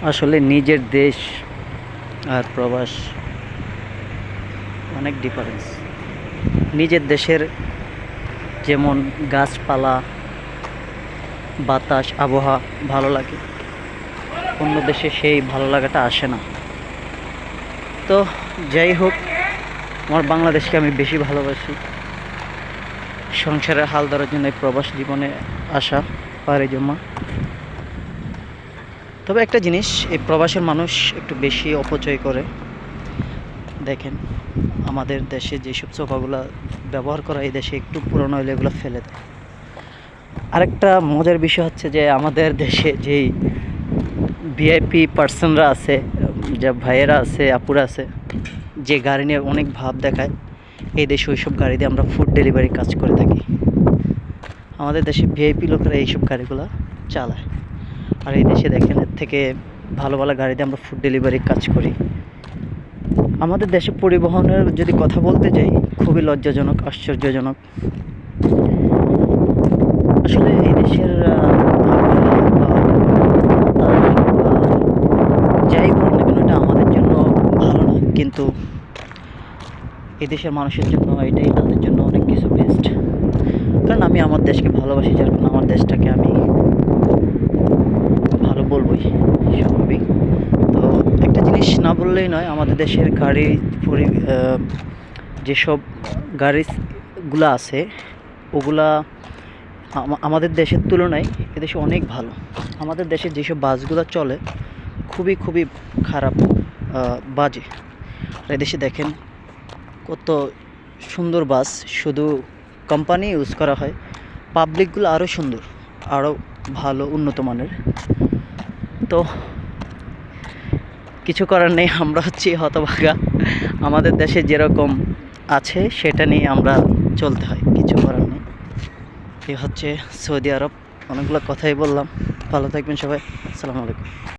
আসলে নিজের দেশ আর প্রবাস অনেক ডিফারেন্স। নিজের দেশের যেমন গাছপালা, বাতাস, আবহাওয়া ভালো লাগে, অন্য দেশে সেই ভালো লাগাটা আসে না। তো যাই হোক, আমার বাংলাদেশকে আমি বেশি ভালোবাসি। সংসারের হাল ধরার জন্য এই প্রবাস জীবনে আসা, পাড়ি জমা। তবে একটা জিনিস, এই প্রবাসের মানুষ একটু বেশি অপচয় করে। দেখেন, আমাদের দেশে যেসব সোফাগুলো ব্যবহার করা এই দেশে একটু পুরনো হলে এগুলো ফেলে দেয়। আরেকটা মজার বিষয় হচ্ছে যে আমাদের দেশে যেই ভিআইপি পার্সনরা আছে, যা ভাইয়েরা আছে, আপুরা আছে, যে গাড়ি নিয়ে অনেক ভাব দেখায়, এই দেশে ওইসব গাড়ি দিয়ে আমরা ফুড ডেলিভারি কাজ করে থাকি। আমাদের দেশে ভিআইপি লোকেরা এইসব গাড়িগুলো চালায়, আর এই দেশে দেখেন এর থেকে ভালো ভালো গাড়ি দিয়ে আমরা ফুড ডেলিভারি কাজ করি। আমাদের দেশে পরিবহনের যদি কথা বলতে যাই, খুবই লজ্জাজনক, আশ্চর্যজনক। আসলে এই দেশের যাই বলুন না কেন, এটা আমাদের জন্য ভালো না, কিন্তু এই দেশের মানুষের জন্য এটাই তাদের জন্য অনেক কিছু বেস্ট। কারণ আমি আমার দেশকে ভালোবাসি, যার কারণে আমার দেশটাকে আমি ভালো বলবই, স্বাভাবিক। তো একটা জিনিস না বললেই নয়, আমাদের দেশের গাড়ি যেসব গাড়িগুলো আছে ওগুলা আমাদের দেশের তুলনায় এদেশে অনেক ভালো। আমাদের দেশে যেসব বাসগুলো চলে খুবই খুবই খারাপ, বাজে। আর এদেশে দেখেন কত সুন্দর বাস, শুধু কোম্পানি ইউজ করা হয়। পাবলিকগুলো আরও সুন্দর, আরও ভালো, উন্নত মানের। তো কিছু করার নেই, আমরা হচ্ছি হতভাগা। আমাদের দেশে যেরকম আছে সেটা নিয়ে আমরা চলতে হয়, কিছু করার নেই। এই হচ্ছে সৌদি আরব। অনেকগুলো কথাই বললাম। ভালো থাকবেন সবাই। আসসালামু আলাইকুম।